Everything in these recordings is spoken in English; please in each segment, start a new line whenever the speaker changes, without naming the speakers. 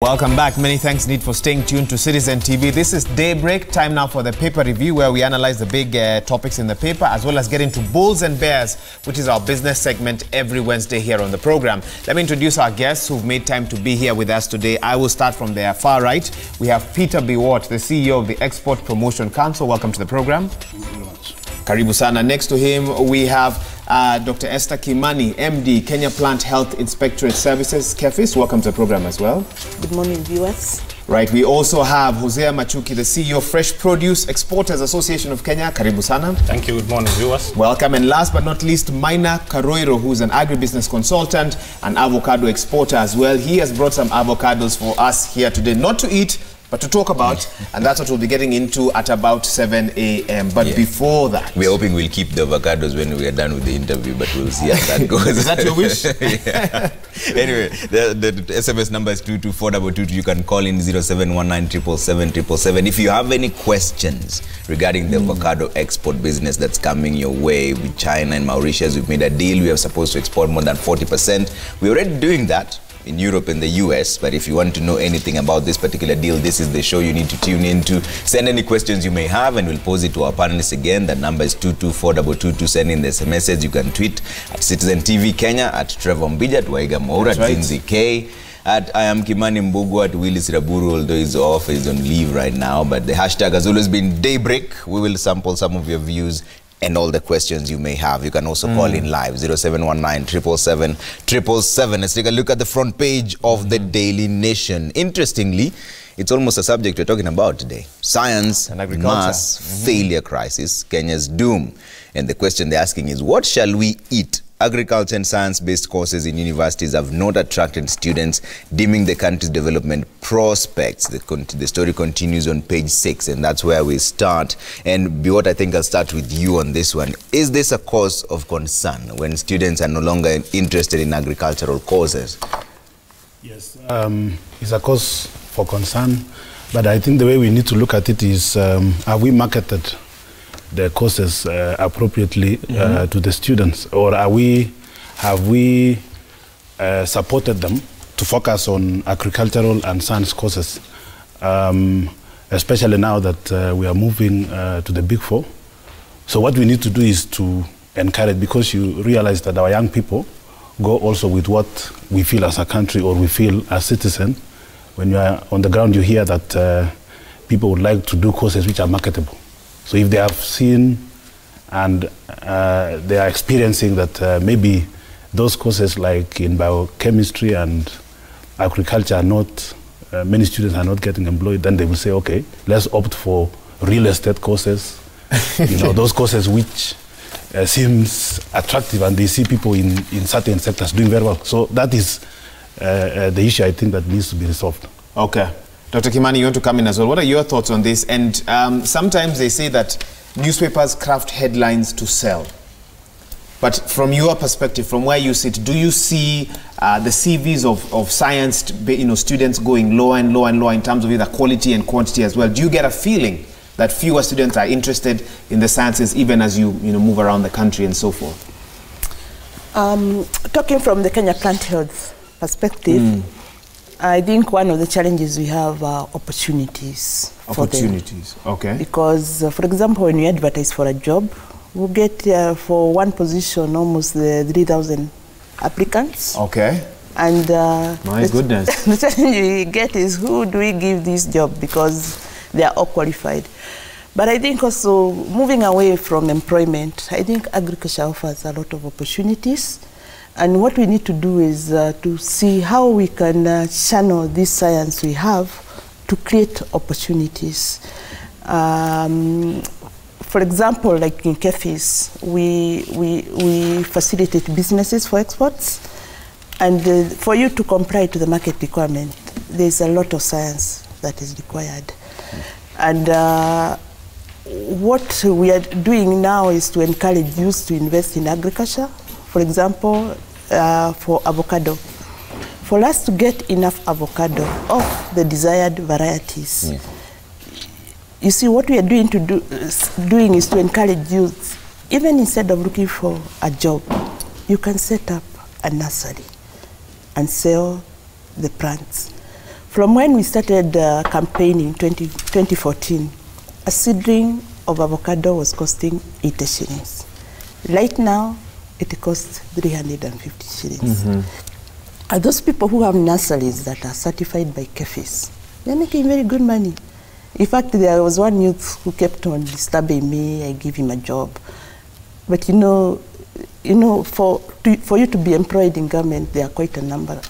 Welcome back. Many thanks indeed for staying tuned to Citizen TV. This is Daybreak. Time now for the paper review, where we analyze the big topics in the paper, as well as get into Bulls and Bears, which is our business segment every Wednesday here on the program. Let me introduce our guests who've made time to be here with us today. I will start from their far right. We have Peter Biwott, the CEO of the Export Promotion Council. Welcome to the program.
Thank you very much.
Karibu sana. Next to him, we have Dr. Esther Kimani, MD, Kenya Plant Health Inspectorate Services, KEFIS. Welcome to the program as well.
Good morning, viewers.
Right, we also have Hosea Machuki, the CEO of Fresh Produce Exporters Association of Kenya. Karibu sana.
Thank you. Good morning, viewers.
Welcome. And last but not least, Maina Karoiro, who's an agribusiness consultant and avocado exporter as well. He has brought some avocados for us here today, not to eat, but to talk about, and that's what we'll be getting into at about 7 a.m. But before that,
we're hoping we'll keep the avocados when we are done with the interview, but we'll see how that goes.
Is that your wish?
Yeah. Anyway, the SMS number is 22422. You can call in 0719777777. If you have any questions regarding the avocado export business that's coming your way with China and Mauritius, we've made a deal. We are supposed to export more than 40%. We're already doing that in Europe and the US, but if you want to know anything about this particular deal, this is the show you need to tune in to. Send any questions you may have and we'll pose it to our panelists again. The number is 22422. Send in the message. You can tweet at Citizen TV Kenya, at Trevor Mbija, at Waiga Moura, at Zinzi K, at I am Kimani Mbugu, at Willis Raburu, although he's off, he's on leave right now. But the hashtag has always been Daybreak. We will sample some of your views and all the questions you may have. You can also call in live, 0719-777-777. Let's take a look at the front page of the Daily Nation. Interestingly, it's almost a subject we're talking about today. Science and agriculture. Mass failure crisis, Kenya's doom. And the question they're asking is, what shall we eat? Agriculture and science-based courses in universities have not attracted students, dimming the country's development prospects. The story continues on page 6, and that's where we start. And Biwott, I think I'll start with you on this one. Is this a cause of concern when students are no longer interested in agricultural courses? Yes,
it's a cause for concern, but I think the way we need to look at it is, have we marketed the courses appropriately to the students, or have we supported them to focus on agricultural and science courses, especially now that we are moving to the Big Four. So what we need to do is to encourage, because you realize that our young people go also with what we feel as a country or we feel as citizens. When you are on the ground, you hear that people would like to do courses which are marketable. So if they have seen and they are experiencing that maybe those courses like in biochemistry and agriculture are not, many students are not getting employed, then they will say, okay, let's opt for real estate courses, you know, those courses which seems attractive and they see people in certain sectors doing very well. So that is the issue I think that needs to be resolved.
Okay. Dr. Kimani, you want to come in as well. What are your thoughts on this? And sometimes they say that newspapers craft headlines to sell. But from your perspective, from where you sit, do you see the CVs of science, students going lower and lower and lower in terms of either quality and quantity as well? Do you get a feeling that fewer students are interested in the sciences even as you move around the country and so forth?
Talking from the Kenya Plant Health perspective, I think one of the challenges we have are opportunities.
Opportunities, okay.
Because, for example, when you advertise for a job, we get for one position almost 3,000 applicants.
Okay.
And
my goodness.
The challenge we get is, who do we give this job, because they are all qualified. But I think also moving away from employment, I think agriculture offers a lot of opportunities. And what we need to do is to see how we can channel this science we have to create opportunities. For example, like in KEFIS, we facilitate businesses for exports. And for you to comply to the market requirement, there's a lot of science that is required. And what we are doing now is to encourage youth to invest in agriculture. For example, for avocado. For us to get enough avocado of the desired varieties, you see, what we are doing is to encourage youth, even instead of looking for a job, you can set up a nursery and sell the plants. From when we started campaigning 2014, a seedling of avocado was costing 80 shillings. Right now, it costs 350 shillings. And those people who have nurseries that are certified by KEFIS, they're making very good money. In fact, there was one youth who kept on disturbing me. I give him a job. But for you to be employed in government, there are quite a number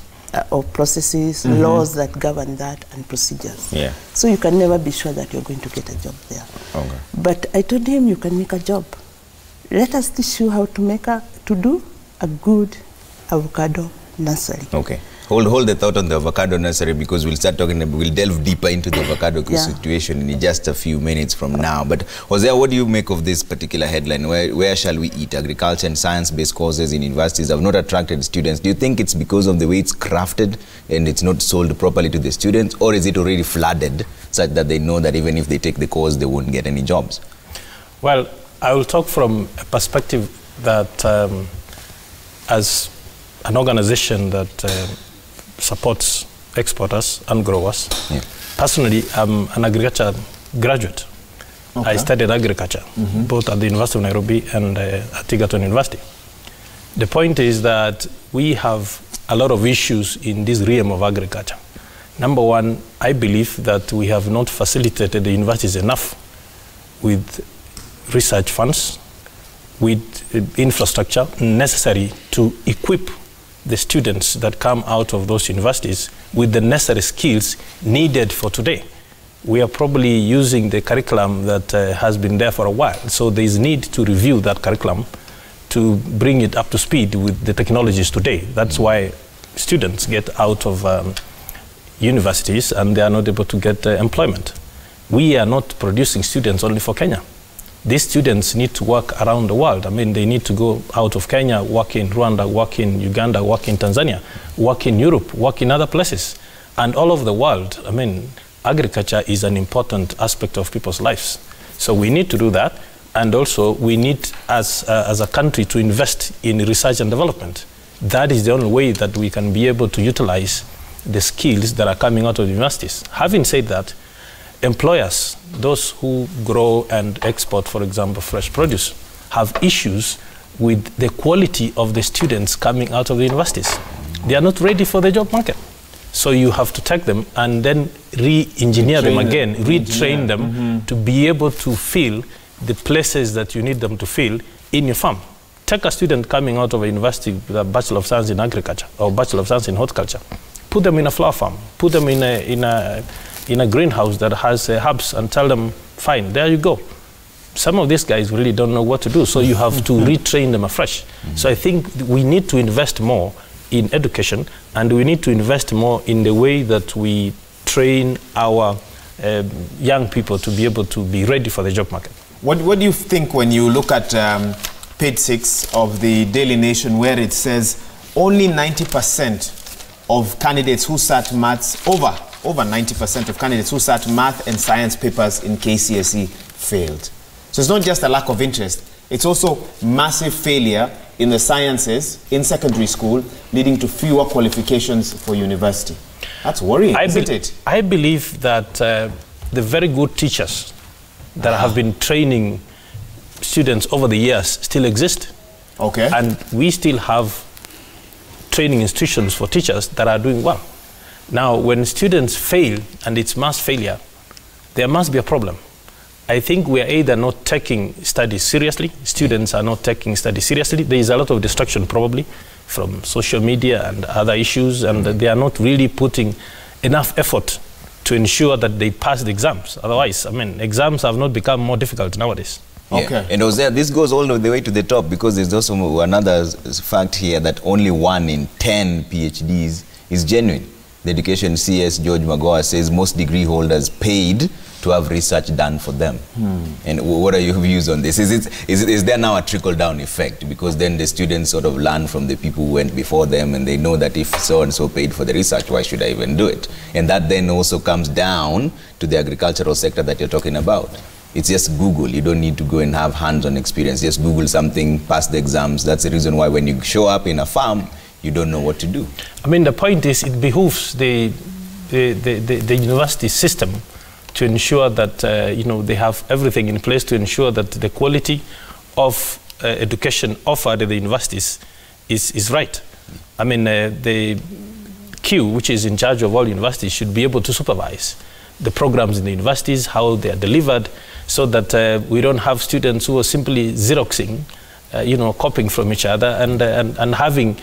of processes, laws that govern that, and procedures.
Yeah.
So you can never be sure that you're going to get a job there.
Okay.
But I told him, you can make a job. Let us teach you how to do a good avocado nursery.
Okay. Hold the thought on the avocado nursery, because we'll start talking, we'll delve deeper into the avocado situation in just a few minutes from now. But Hosea, what do you make of this particular headline? Where shall we eat? Agriculture and science-based courses in universities have not attracted students. Do you think it's because of the way it's crafted and it's not sold properly to the students, or is it already flooded such that they know that even if they take the course, they won't get any jobs?
Well, I will talk from a perspective that as an organization that supports exporters and growers. Yeah. Personally, I'm an agriculture graduate. Okay. I studied agriculture, both at the University of Nairobi and at Egerton University. The point is that we have a lot of issues in this realm of agriculture. Number one, I believe that we have not facilitated the universities enough with research funds, with infrastructure necessary to equip the students that come out of those universities with the necessary skills needed for today. We are probably using the curriculum that has been there for a while, so there is need to review that curriculum to bring it up to speed with the technologies today. That's why students get out of universities and they are not able to get employment. We are not producing students only for Kenya. These students need to work around the world. I mean, they need to go out of Kenya, work in Rwanda, work in Uganda, work in Tanzania, work in Europe, work in other places. And all over the world, I mean, agriculture is an important aspect of people's lives. So we need to do that. And also, we need, as a country, to invest in research and development. That is the only way that we can be able to utilize the skills that are coming out of universities. Having said that, employers, those who grow and export, for example, fresh produce, have issues with the quality of the students coming out of the universities. They are not ready for the job market. So you have to take them and then re-engineer them again, retrain them to be able to fill the places that you need them to fill in your farm. Take a student coming out of a university with a Bachelor of Science in Agriculture or Bachelor of Science in Horticulture, put them in a flower farm, put them in a greenhouse that has herbs, and tell them, fine, there you go. Some of these guys really don't know what to do, so you have to retrain them afresh. So I think we need to invest more in education, and we need to invest more in the way that we train our young people to be able to be ready for the job market.
What do you think when you look at page 6 of the Daily Nation, where it says only 90% of candidates who sat maths, over 90% of candidates who sat math and science papers in KCSE failed. So it's not just a lack of interest, it's also massive failure in the sciences in secondary school, leading to fewer qualifications for university. That's worrying, isn't it?
I believe that the very good teachers that have been training students over the years still exist.
Okay.
And we still have training institutions for teachers that are doing well. Now, when students fail, and it's mass failure, there must be a problem. I think we are either not taking studies seriously, students are not taking studies seriously. There is a lot of distraction probably from social media and other issues, and they are not really putting enough effort to ensure that they pass the exams. Otherwise, I mean, exams have not become more difficult nowadays.
Yeah. Okay. And Hosea, this goes all the way to the top, because there's also another fact here that only 1 in 10 PhDs is genuine. The education CS George Magoha says most degree holders paid to have research done for them. And what are your views on this? Is there now a trickle-down effect? Because then the students sort of learn from the people who went before them, and they know that if so-and-so paid for the research, why should I even do it? And that then also comes down to the agricultural sector that you're talking about. It's just Google. You don't need to go and have hands-on experience. Just Google something, pass the exams. That's the reason why when you show up in a farm, you don't know what to do.
I mean, the point is, it behooves the the university system to ensure that they have everything in place to ensure that the quality of education offered at the universities is right. I mean, the Q, which is in charge of all universities, should be able to supervise the programs in the universities, how they are delivered, so that we don't have students who are simply Xeroxing, copying from each other, and having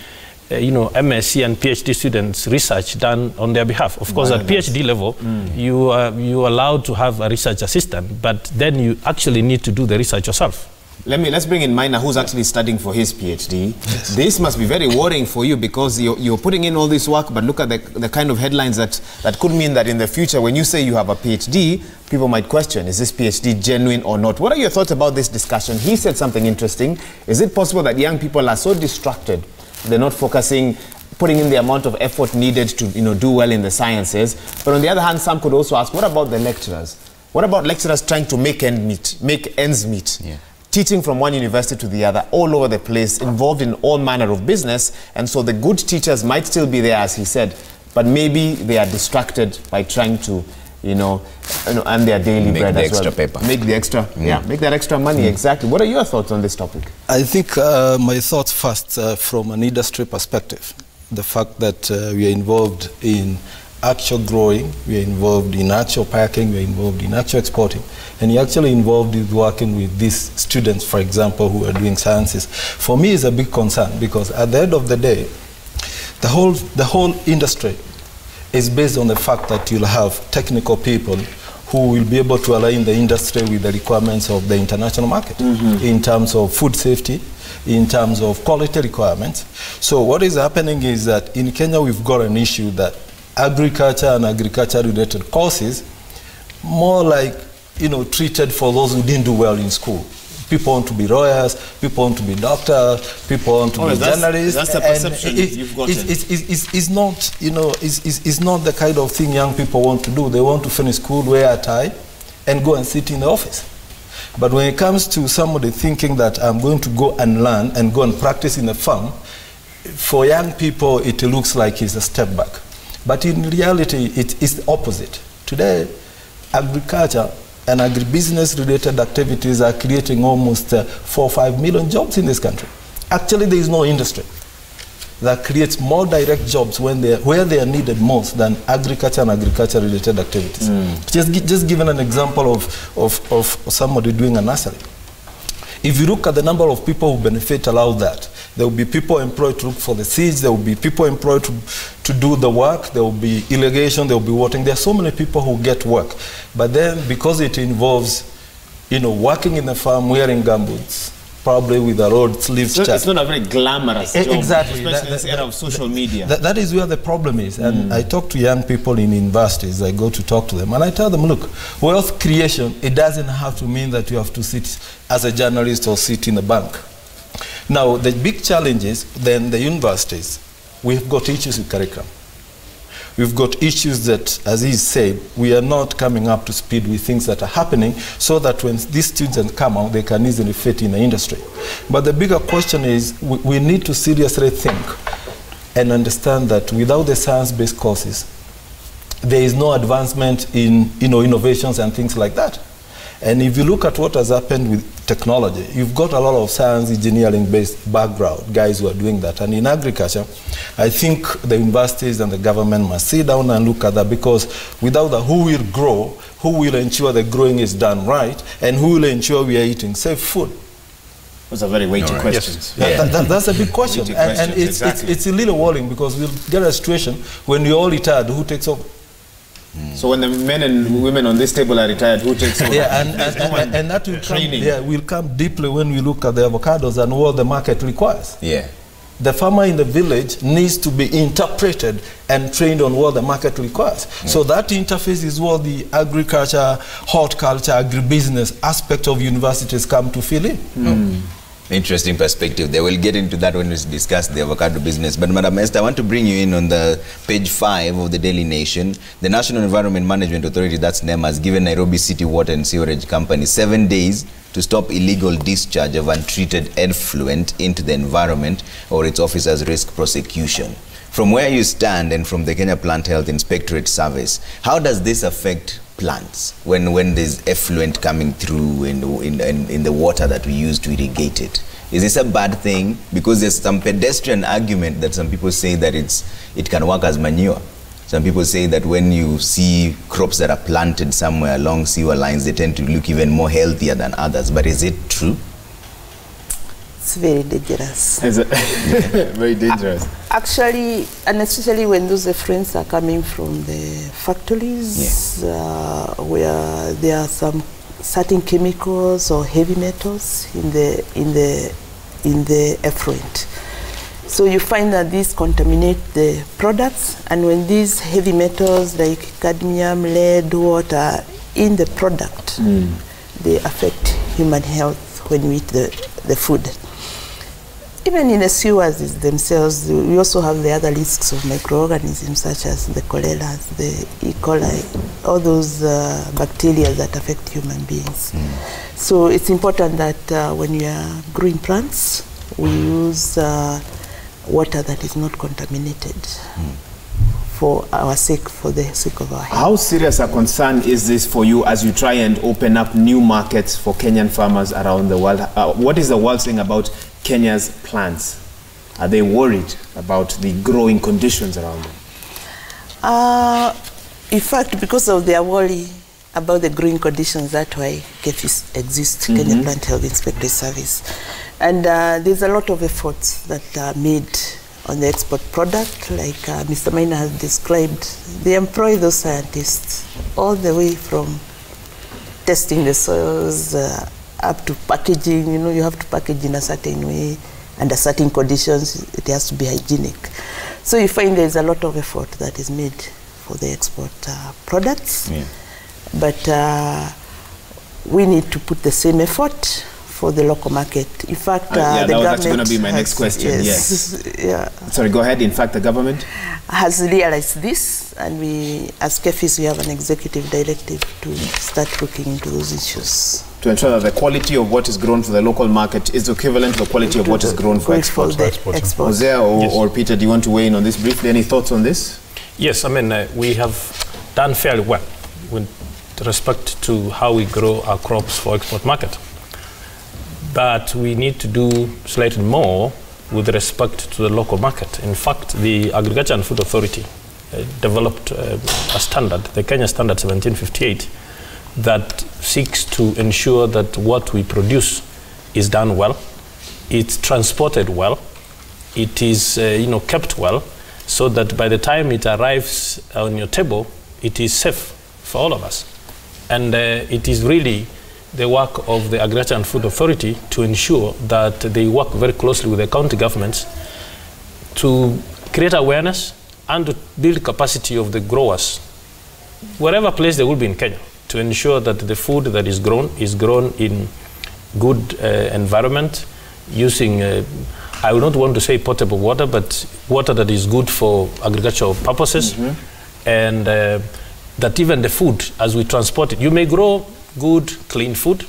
MSc and PhD students research done on their behalf. Of course, at PhD level, you are allowed to have a research assistant, but then you actually need to do the research yourself.
Let's bring in Maina, who's actually studying for his PhD. Yes. This must be very worrying for you, because you're putting in all this work, but look at the kind of headlines that could mean that in the future, when you say you have a PhD, people might question, is this PhD genuine or not? What are your thoughts about this discussion? He said something interesting. Is it possible that young people are so distracted, they're not focusing, putting in the amount of effort needed to do well in the sciences? But on the other hand, some could also ask, what about the lecturers? What about lecturers trying to make ends meet? Yeah. Teaching from one university to the other, all over the place, involved in all manner of business, and so the good teachers might still be there, as he said, but maybe they are distracted by trying to, earn their daily bread as well. Make the extra paper. Make the extra, make that extra money, exactly. What are your thoughts on this topic?
I think my thoughts first from an industry perspective, the fact that we are involved in actual growing, we are involved in actual packing, we are involved in actual exporting, and you're actually involved in working with these students, for example, who are doing sciences. For me, it's a big concern, because at the end of the day, the whole industry is based on the fact that you'll have technical people who will be able to align the industry with the requirements of the international market in terms of food safety, in terms of quality requirements. So what is happening is that in Kenya, we've got an issue that agriculture and agriculture-related courses, more like, treated for those who didn't do well in school. People want to be lawyers, people want to be doctors, people want to be journalists.
That's the perception you've got.
It's not, it's not the kind of thing young people want to do. They want to finish school, wear a tie, and go and sit in the office. But when it comes to somebody thinking that I'm going to go and learn and go and practice in a farm, for young people, it looks like it's a step back. But in reality, it is the opposite. Today, agriculture and agribusiness-related activities are creating almost 4 or 5 million jobs in this country. Actually, there is no industry that creates more direct jobs where they are needed most than agriculture and agriculture-related activities. Just given an example of somebody doing a nursery. If you look at the number of people who benefit out that, there will be people employed to look for the seeds, there will be people employed to do the work, there will be irrigation, there will be watering. There are so many people who get work. But then, because it involves, working in the farm, wearing gumboots, probably with a rolled sleeve shirt.
It's not a very glamorous job,
exactly.
Especially in this era of social media.
That is where the problem is. And I talk to young people in universities, I go to talk to them, and I tell them, look, wealth creation, it doesn't have to mean that you have to sit as a journalist or sit in a bank. Now, the big challenge is, then the universities, we've got issues with curriculum. We've got issues that, as he said, we are not coming up to speed with things that are happening, so that when these students come out, they can easily fit in the industry. But the bigger question is, we need to seriously think and understand that without the science-based courses, there is no advancement in innovations and things like that. And if you look at what has happened with technology, you've got a lot of science engineering-based background, guys who are doing that. And in agriculture, I think the universities and the government must sit down and look at that, because without that, who will grow, who will ensure the growing is done right, and who will ensure we are eating safe food?
Those are very weighty questions.
Yes. That's a big question. And it's a little worrying, because we'll get a situation when you're all retired, who takes over?
So when the men and women on this table are retired, who takes over?
Yeah, and that will come deeply when we look at the avocados and what the market requires.
Yeah.
The farmer in the village needs to be interpreted and trained on what the market requires. So that interface is what the agriculture, horticulture, agribusiness aspect of universities come to fill in.
Interesting perspective. They will get into that when we discuss the avocado business. But Madam Esther, I want to bring you in on the page 5 of the Daily Nation. The National Environment Management Authority, that's NEM, has given Nairobi City Water and Sewerage Company 7 days to stop illegal discharge of untreated effluent into the environment, or its officers risk prosecution. From where you stand and from the Kenya Plant Health Inspectorate Service, how does this affect plants when there's effluent coming through in the water that we use to irrigate it? Is this a bad thing? Because there's some pedestrian argument that some people say that it can work as manure. Some people say that when you see crops that are planted somewhere along sewer lines, they tend to look even more healthier than others. But is it true?
It's very dangerous.
Is it? Very dangerous.
Actually, and especially when those effluents are coming from the factories, where there are some certain chemicals or heavy metals in the effluent. So you find that these contaminate the products, and when these heavy metals like cadmium, lead, water in the product, they affect human health when we eat the food. Even in the sewers themselves, we also have the other risks of microorganisms such as the cholera, the E. coli, all those bacteria that affect human beings. So it's important that when you are growing plants, we use water that is not contaminated for the sake of our health.
How serious a concern is this for you as you try and open up new markets for Kenyan farmers around the world? What is the world saying about Kenya's plants? Are they worried about the growing conditions around them?
In fact, because of their worry about the growing conditions, that's why KEFI exists, Kenya Plant Health Inspectorate Service. And there's a lot of efforts that are made on the export product, like Mr. Maina has described. They employ those scientists all the way from testing the soils up to packaging. You know, you have to package in a certain way, under certain conditions. It has to be hygienic. So you find there's a lot of effort that is made for the export products. Yeah. But we need to put the same effort for the local market. In fact, the government
that's going to be my next question. Yes.
Yeah.
Sorry, go ahead. In fact, the government
has realized this, and we, as KEFIS, we have an executive directive to start looking into those issues.
To ensure that the quality of what is grown for the local market is equivalent to the quality of what is grown for export. Hosea or Peter, do you want to weigh in on this briefly? Any thoughts on this?
Yes, I mean, we have done fairly well with respect to how we grow our crops for export market. But we need to do slightly more with respect to the local market. In fact, the Agriculture and Food Authority developed a standard, the Kenya Standard 1758, that seeks to ensure that what we produce is done well, it's transported well, it is kept well, so that by the time it arrives on your table, it is safe for all of us. And it is really the work of the Agriculture and Food Authority to ensure that they work very closely with the county governments to create awareness and to build capacity of the growers, wherever place they will be in Kenya, to ensure that the food that is grown in good environment, using, I would not want to say potable water, but water that is good for agricultural purposes, and that even the food, as we transport it, you may grow good, clean food,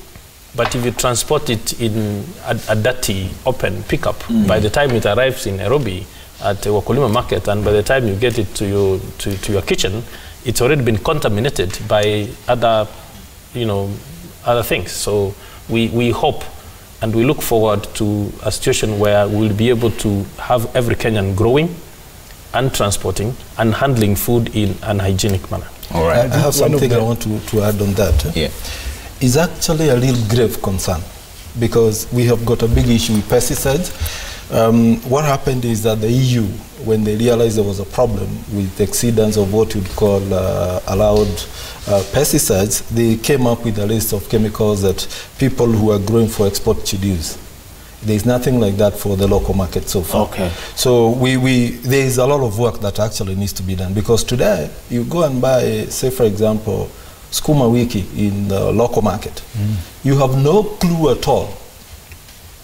but if you transport it in a dirty, open pickup, by the time it arrives in Nairobi at the Wakulima market, and by the time you get it to your kitchen, it's already been contaminated by other things. So we hope and we look forward to a situation where we'll be able to have every Kenyan growing and transporting and handling food in an hygienic manner.
All right. I have something I want to add on that. Yeah. It's actually a real grave concern because we have got a big issue with pesticides. What happened is that the EU, when they realized there was a problem with exceedance of what you'd call allowed pesticides, they came up with a list of chemicals that people who are growing for export should use. There's nothing like that for the local market so far. Okay. So there is a lot of work that actually needs to be done because today you go and buy, say for example, Skuma Wiki in the local market. You have no clue at all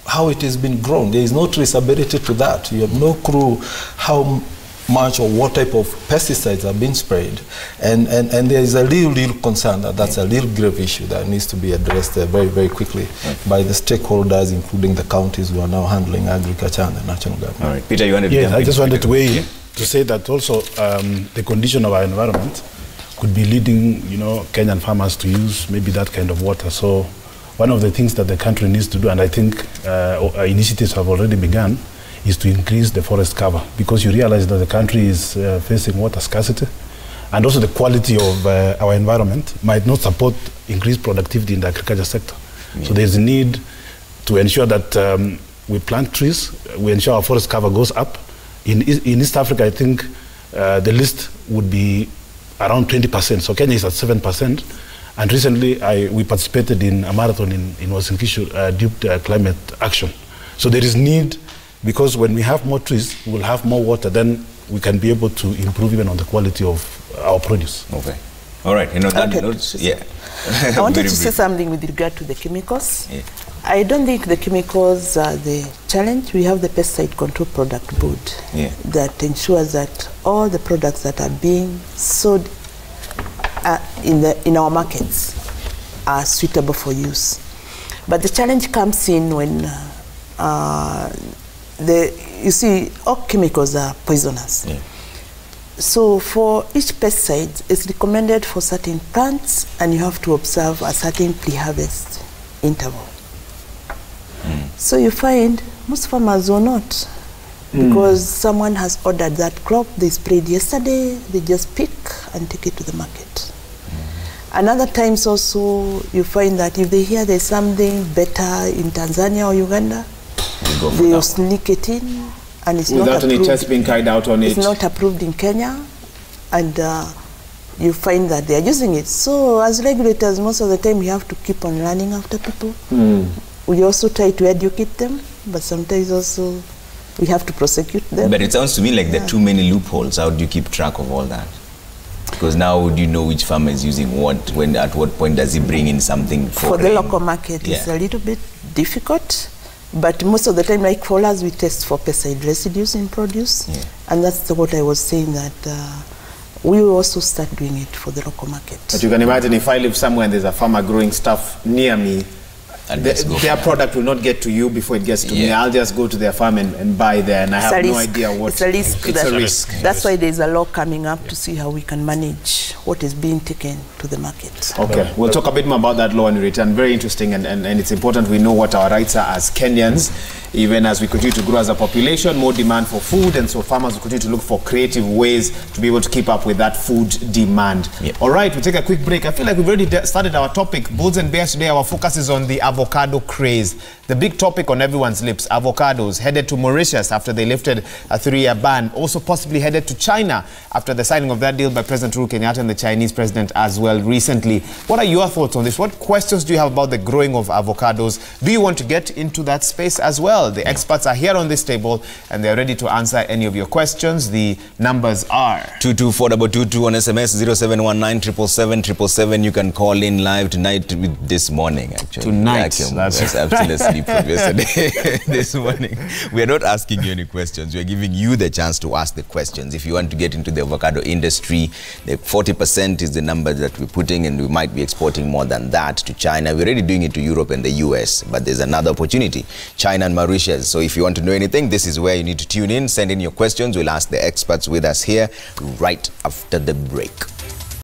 how it has been grown. There is no traceability to that. You have no clue how much or what type of pesticides are being sprayed. And there is a real concern that that's a real grave issue that needs to be addressed very, very quickly by the stakeholders, including the counties who are now handling agriculture and the national government.
All right. Peter, you wanted to
I just wanted to weigh in. to say that also the condition of our environment could be leading, Kenyan farmers to use maybe that kind of water. So one of the things that the country needs to do, and I think initiatives have already begun, is to increase the forest cover, because you realize that the country is facing water scarcity, and also the quality of our environment might not support increased productivity in the agriculture sector. Yeah. So there's a need to ensure that we plant trees, we ensure our forest cover goes up. In East Africa, I think the list would be around 20%. So Kenya is at 7%. And recently, we participated in a marathon in Uasin due to climate action. So there is need, because when we have more trees, we'll have more water, then we can be able to improve even on the quality of our produce.
Okay. All right. Yeah.
I wanted to say something with regard to the chemicals. Yeah. I don't think the chemicals are the challenge. We have the pesticide control product board that ensures that all the products that are being sold in our markets are suitable for use. But the challenge comes in when you see, all chemicals are poisonous. Yeah. So for each pesticide, it's recommended for certain plants, and you have to observe a certain pre-harvest interval. So you find most farmers will not, because someone has ordered that crop, they sprayed yesterday, they just pick and take it to the market. And other times also, you find that if they hear there's something better in Tanzania or Uganda, they'll sneak it in, and it's not approved. Without any tests being carried out on it. It's not approved in Kenya, and you find that they are using it. So as regulators, most of the time we have to keep on running after people. We also try to educate them, but sometimes also we have to prosecute them.
But it sounds to me like there are too many loopholes. How do you keep track of all that? Because now do you know which farmer is using what, when, at what point does he bring in something
for the local market? It's a little bit difficult, but most of the time, like for us, we test for pesticide residues in produce, and that's what I was saying, that we will also start doing it for the local market.
But you can imagine if I live somewhere and there's a farmer growing stuff near me, their product will not get to you before it gets to me. I'll just go to their farm and buy there, and I have no idea what.
It's a risk. It's a risk. That's why there's a law coming up to see how we can manage what is being taken to the market.
Okay, we'll talk a bit more about that law in return. Very interesting, and it's important we know what our rights are as Kenyans, even as we continue to grow as a population, more demand for food, and so farmers will continue to look for creative ways to be able to keep up with that food demand. All right, we'll take a quick break. I feel like we've already started our topic. Bulls and Bears today, our focus is on the avocado craze. The big topic on everyone's lips, avocados headed to Mauritius after they lifted a 3-year ban, also possibly headed to China after the signing of that deal by President Uhuru Kenyatta and the Chinese president as well recently. What are your thoughts on this? What questions do you have about the growing of avocados? Do you want to get into that space as well? The experts are here on this table and they're ready to answer any of your questions. The numbers are
22422 on SMS, 0719777777. You can call in live tonight with this morning, actually.
Tonight.
That's absolutely asleep from yesterday. This morning. We are not asking you any questions. We are giving you the chance to ask the questions. If you want to get into the avocado industry, the 40% is the number that we're putting, and we might be exporting more than that to China. We're already doing it to Europe and the US, but there's another opportunity, China and Mauritius. So if you want to know anything, this is where you need to tune in. Send in your questions. We'll ask the experts with us here right after the break.